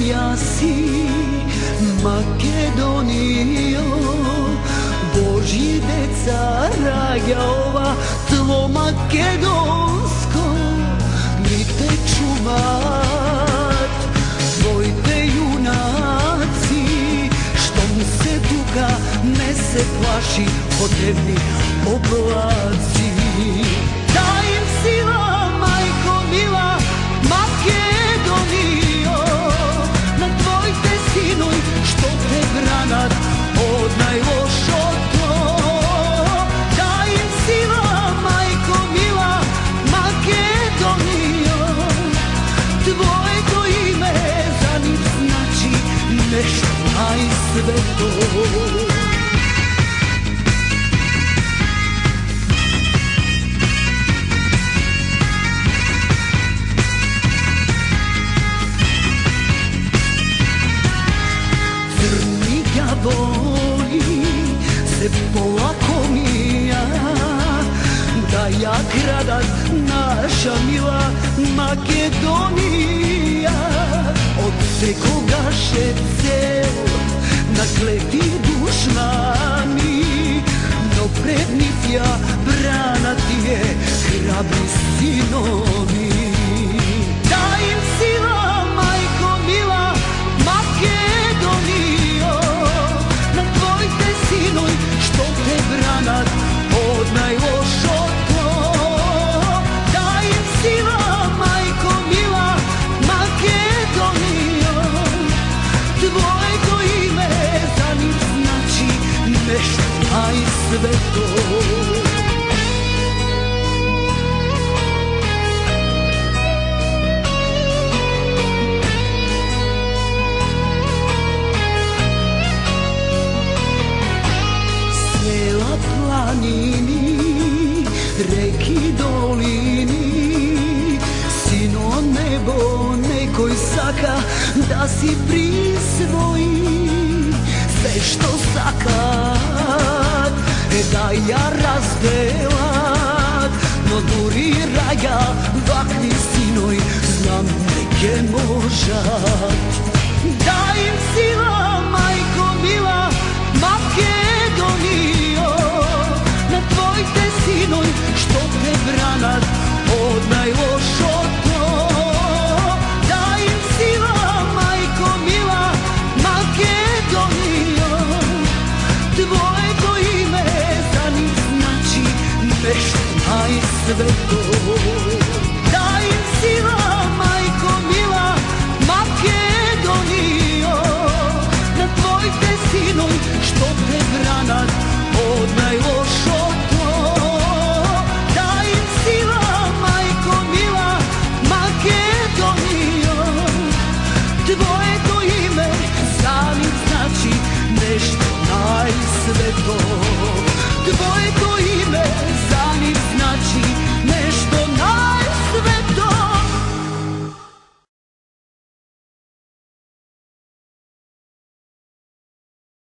moja si Makedonijo, Božji deca raja ova tlo makedonsko, mi te čuvat, tvojte junaci, što mu se tuka, ne se plaši od temni oblaci. Daj im sila, majko mila, Makedonijo, na tvoj te sinoj, što te branat od najlošog tlo. Daj im sila, majko mila, Makedonijo, tvoje to ime za njih znači nešto, a i sve to. Boli se polako mija, da ja gradat naša mila Makedonija. Od te kogaše cel na kleti dušmani, no prednitja brana ti je hrabri sinovi. Daj im sila, majko mila, Makedonijo, sinoj, što te branat od najlošog tlo. Daj im sila, majko mila, Makedonijo, tvoje to ime za njih znači nešto, a i sve to. Planini, reki, dolini, sino nebo nekoj saka da si prisvoji sve što sakat, da ja razdelat, no duri raja vakni sinoj, znam neke možat.